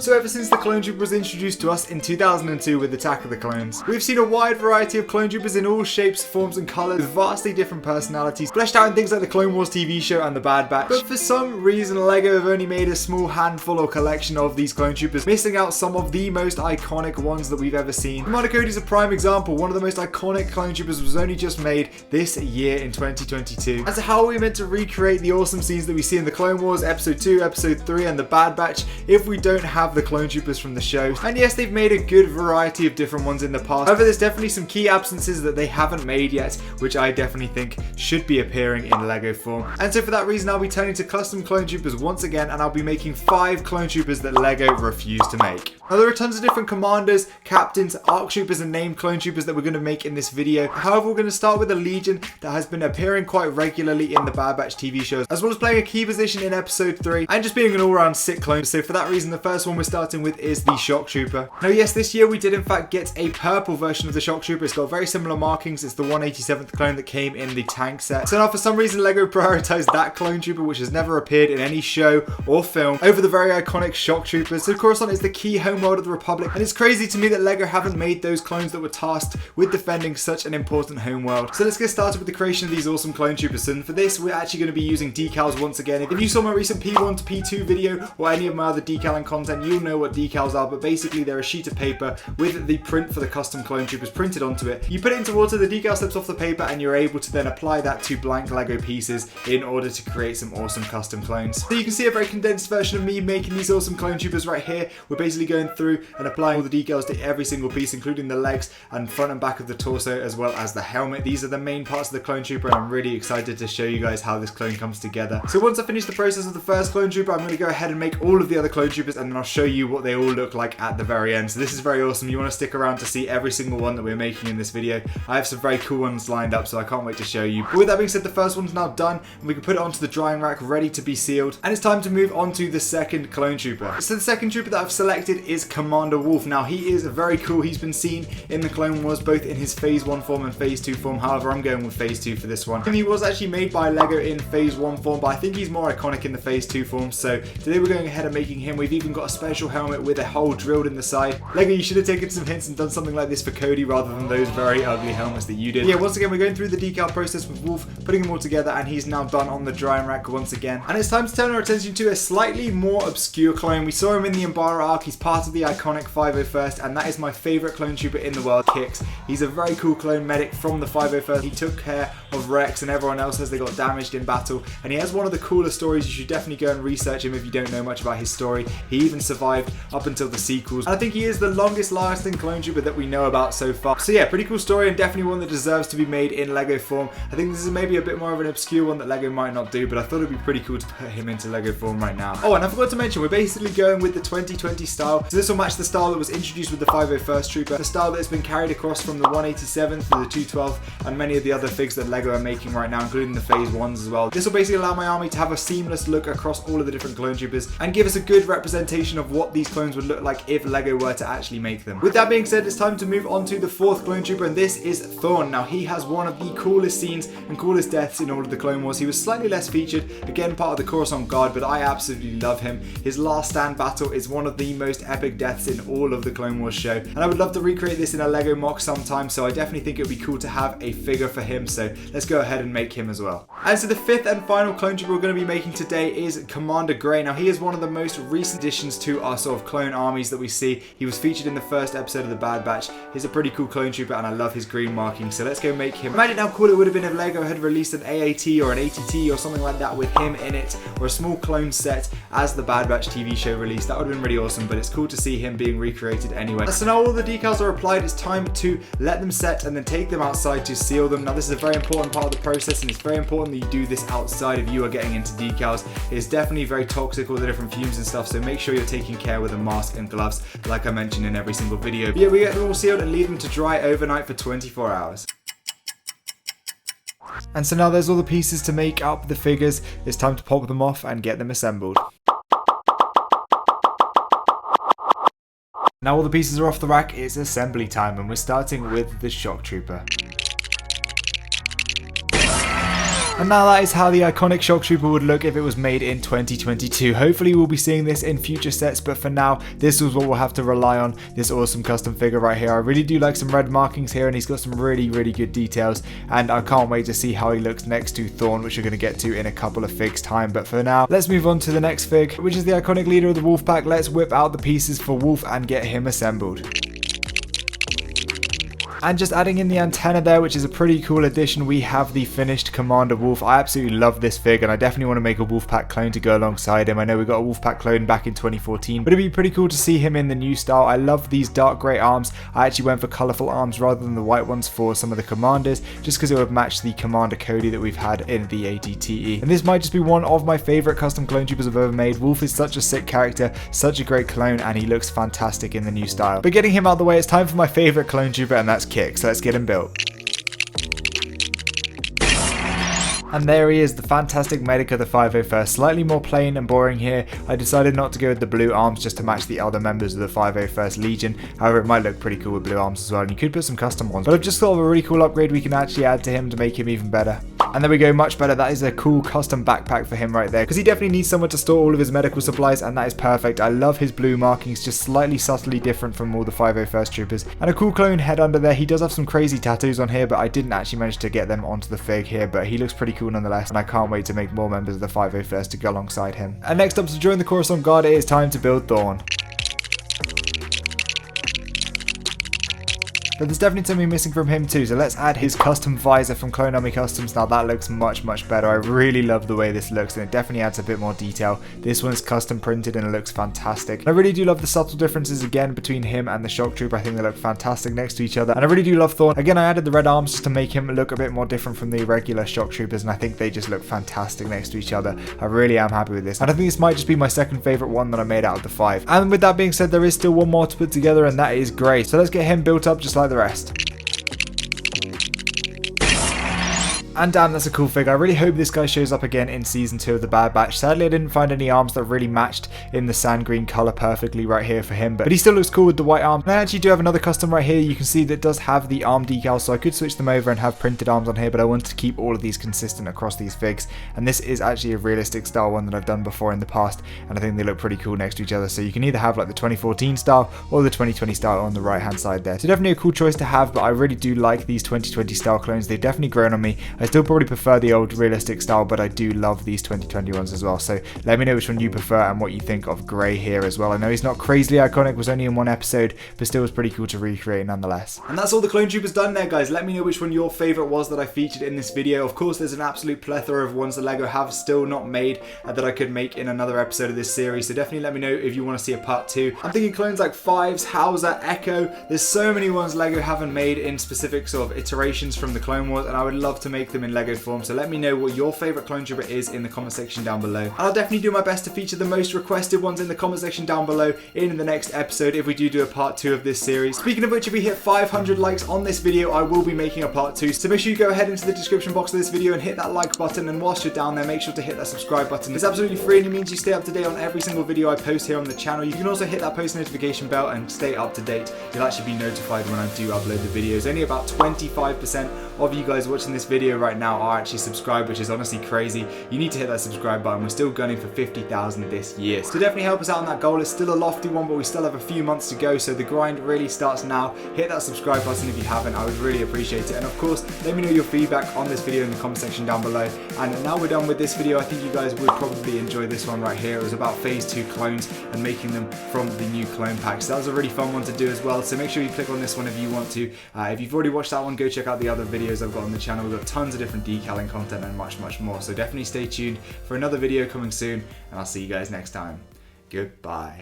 So ever since the Clone Trooper was introduced to us in 2002 with Attack of the Clones, we've seen a wide variety of Clone Troopers in all shapes, forms and colours with vastly different personalities, fleshed out in things like the Clone Wars TV show and the Bad Batch. But for some reason LEGO have only made a small handful or collection of these Clone Troopers, missing out some of the most iconic ones that we've ever seen. Commander Cody's a prime example. One of the most iconic Clone Troopers was only just made this year in 2022. And so how are we meant to recreate the awesome scenes that we see in the Clone Wars Episode 2, Episode 3 and the Bad Batch if we don't have the Clone Troopers from the show? And yes, they've made a good variety of different ones in the past. However, there's definitely some key absences that they haven't made yet, which I definitely think should be appearing in LEGO form. And so for that reason, I'll be turning to custom Clone Troopers once again, and I'll be making 5 Clone Troopers that LEGO refused to make. Now, there are tons of different commanders, captains, ARC Troopers and named Clone Troopers that we're going to make in this video. However, we're going to start with a Legion that has been appearing quite regularly in the Bad Batch TV shows, as well as playing a key position in Episode 3, and just being an all-round sick clone. So for that reason, the first one we're starting with is the Shock Trooper. Now yes, this year we did in fact get a purple version of the Shock Trooper. It's got very similar markings. It's the 187th clone that came in the tank set. So now for some reason LEGO prioritized that Clone Trooper, which has never appeared in any show or film, over the very iconic Shock Troopers. So Coruscant is the key homeworld of the Republic, and it's crazy to me that LEGO haven't made those clones that were tasked with defending such an important homeworld. So let's get started with the creation of these awesome Clone Troopers. And for this, we're actually going to be using decals once again. If you saw my recent P1 to P2 video or any of my other decaling content, you'll know what decals are, but basically they're a sheet of paper with the print for the custom Clone Troopers printed onto it. You put it into water, the decal slips off the paper, and you're able to then apply that to blank LEGO pieces in order to create some awesome custom clones. So you can see a very condensed version of me making these awesome Clone Troopers right here. We're basically going through and applying all the decals to every single piece, including the legs and front and back of the torso, as well as the helmet. These are the main parts of the Clone Trooper, and I'm really excited to show you guys how this clone comes together. So once I finish the process of the first Clone Trooper, I'm going to go ahead and make all of the other Clone Troopers, and then I'll show you what they all look like at the very end. So this is very awesome. You want to stick around to see every single one that we're making in this video. I have some very cool ones lined up, so I can't wait to show you. But with that being said, the first one's now done, and we can put it onto the drying rack ready to be sealed. And it's time to move on to the second Clone Trooper. So the second Trooper that I've selected is Commander Wolf. Now he is very cool. He's been seen in the Clone Wars both in his Phase 1 form and Phase 2 form. However, I'm going with Phase 2 for this one. And he was actually made by LEGO in Phase 1 form, but I think he's more iconic in the Phase 2 form. So today we're going ahead and making him. We've even got a special helmet with a hole drilled in the side. LEGO, you should have taken some hints and done something like this for Cody rather than those very ugly helmets that you did. Yeah, once again, we're going through the decal process with Wolf, putting them all together, and he's now done on the drying rack once again. And it's time to turn our attention to a slightly more obscure clone. We saw him in the Umbara arc. He's part of the iconic 501st, and that is my favorite Clone Trooper in the world, Kix. He's a very cool clone medic from the 501st. He took care of Rex and everyone else as they got damaged in battle, and he has one of the coolest stories. You should definitely go and research him if you don't know much about his story. He even survived up until the sequels, and I think he is the longest lasting Clone Trooper that we know about so far. So yeah, pretty cool story, and definitely one that deserves to be made in LEGO form. I think this is maybe a bit more of an obscure one that LEGO might not do, but I thought it'd be pretty cool to put him into LEGO form right now. Oh, and I forgot to mention, we're basically going with the 2020 style. So this will match the style that was introduced with the 501st Trooper, the style that has been carried across from the 187th to the 212th and many of the other figs that LEGO are making right now, including the Phase 1s as well. This will basically allow my army to have a seamless look across all of the different Clone Troopers and give us a good representation of what these clones would look like if LEGO were to actually make them. With that being said, it's time to move on to the fourth Clone Trooper, and this is Thorn. Now he has one of the coolest scenes and coolest deaths in all of the Clone Wars. He was slightly less featured, again part of the Coruscant Guard, but I absolutely love him. His last stand battle is one of the most epic deaths in all of the Clone Wars show, and I would love to recreate this in a LEGO mock sometime, so I definitely think it would be cool to have a figure for him, so let's go ahead and make him as well. And so the fifth and final Clone Trooper we're going to be making today is Commander Grey. Now he is one of the most recent additions to our sort of clone armies that we see. He was featured in the first episode of the Bad Batch. He's a pretty cool Clone Trooper, and I love his green marking, so let's go make him. Imagine how cool it would have been if LEGO had released an AAT or an ATT or something like that with him in it, or a small clone set as the Bad Batch TV show released. That would have been really awesome, but it's cool to see him being recreated anyway. So now all the decals are applied, it's time to let them set and then take them outside to seal them. Now this is a very important part of the process, and it's very important that you do this outside if you are getting into decals. It's definitely very toxic, all the different fumes and stuff, so make sure you're taking care with a mask and gloves like I mentioned in every single video. But yeah, we get them all sealed and leave them to dry overnight for 24 hours. And so now there's all the pieces to make up the figures. It's time to pop them off and get them assembled. Now all the pieces are off the rack, it's assembly time, and we're starting with the Shock Trooper. And now that is how the iconic Shock Trooper would look if it was made in 2022. Hopefully we'll be seeing this in future sets, but for now, this is what we'll have to rely on, this awesome custom figure right here. I really do like some red markings here, and he's got some really good details, and I can't wait to see how he looks next to Thorn, which we're going to get to in a couple of figs time. But for now, let's move on to the next fig, which is the iconic leader of the Wolf Pack. Let's whip out the pieces for Wolf and get him assembled. And just adding in the antenna there, which is a pretty cool addition, we have the finished Commander Wolf. I absolutely love this fig, and I definitely want to make a Wolfpack clone to go alongside him. I know we got a Wolfpack clone back in 2014, but it'd be pretty cool to see him in the new style. I love these dark grey arms. I actually went for colourful arms rather than the white ones for some of the commanders, just because it would match the Commander Cody that we've had in the ATTE. And this might just be one of my favourite custom clone troopers I've ever made. Wolf is such a sick character, such a great clone, and he looks fantastic in the new style. But getting him out of the way, it's time for my favourite clone trooper, and that's Kick. So let's get him built. And there he is, the fantastic medic of the 501st. Slightly more plain and boring here. I decided not to go with the blue arms just to match the other members of the 501st Legion. However, it might look pretty cool with blue arms as well, and you could put some custom ones. But I've just thought of a really cool upgrade we can actually add to him to make him even better. And there we go, much better. That is a cool custom backpack for him right there, because he definitely needs somewhere to store all of his medical supplies, and that is perfect. I love his blue markings, just slightly subtly different from all the 501st troopers. And a cool clone head under there. He does have some crazy tattoos on here, but I didn't actually manage to get them onto the fig here, but he looks pretty cool nonetheless, and I can't wait to make more members of the 501st to go alongside him. And next up, to join the Coruscant Guard, it is time to build Thorn. But there's definitely something missing from him too, so let's add his custom visor from Clone Army Customs. Now that looks much better. I really love the way this looks, and it definitely adds a bit more detail. This one's custom printed and it looks fantastic. I really do love the subtle differences again between him and the Shock Trooper. I think they look fantastic next to each other, and I really do love Thorn. Again, I added the red arms just to make him look a bit more different from the regular Shock Troopers, and I think they just look fantastic next to each other. I really am happy with this, and I think this might just be my second favourite one that I made out of the 5. And with that being said, there is still one more to put together, and that is Grey. So let's get him built up just like the rest. And damn, that's a cool figure. I really hope this guy shows up again in Season 2 of the Bad Batch. Sadly, I didn't find any arms that really matched in the sand green colour perfectly right here for him, but he still looks cool with the white arm. And I actually do have another custom right here. You can see that does have the arm decal, so I could switch them over and have printed arms on here, but I wanted to keep all of these consistent across these figs. And this is actually a realistic style one that I've done before in the past, and I think they look pretty cool next to each other. So you can either have like the 2014 style or the 2020 style on the right hand side there. So definitely a cool choice to have, but I really do like these 2020 style clones. They've definitely grown on me. I still probably prefer the old realistic style, but I do love these 2020 ones as well. So let me know which one you prefer and what you think of Grey here as well. I know he's not crazily iconic, was only in one episode, but still was pretty cool to recreate nonetheless. And that's all the clone troopers done there, guys. Let me know which one your favorite was that I featured in this video. Of course, there's an absolute plethora of ones that LEGO have still not made that I could make in another episode of this series, so definitely let me know if you want to see a part 2. I'm thinking clones like Fives, Hauser, Echo. There's so many ones LEGO haven't made in specific sort of iterations from the Clone Wars, and I would love to make them in LEGO form. So let me know what your favourite clone trooper is in the comment section down below. And I'll definitely do my best to feature the most requested ones in the comment section down below in the next episode if we do a part 2 of this series. Speaking of which, if we hit 500 likes on this video, I will be making a part 2. So make sure you go ahead into the description box of this video and hit that like button, and whilst you're down there, make sure to hit that subscribe button. It's absolutely free and it means you stay up to date on every single video I post here on the channel. You can also hit that post notification bell and stay up to date. You'll actually be notified when I do upload the videos. Only about 25% of you guys watching this video right now are actually subscribed, which is honestly crazy. You need to hit that subscribe button. We're still gunning for 50,000 this year, so definitely help us out on that goal. It's still a lofty one, but we still have a few months to go, so the grind really starts now. Hit that subscribe button if you haven't. I would really appreciate it. And of course, let me know your feedback on this video in the comment section down below. And now we're done with this video. I think you guys would probably enjoy this one right here. It was about phase 2 clones and making them from the new clone pack, so that was a really fun one to do as well. So make sure you click on this one if you want to. If you've already watched that one, go check out the other videos I've got on the channel. We've got tons of different decaling content and much more, so definitely stay tuned for another video coming soon, and I'll see you guys next time. Goodbye.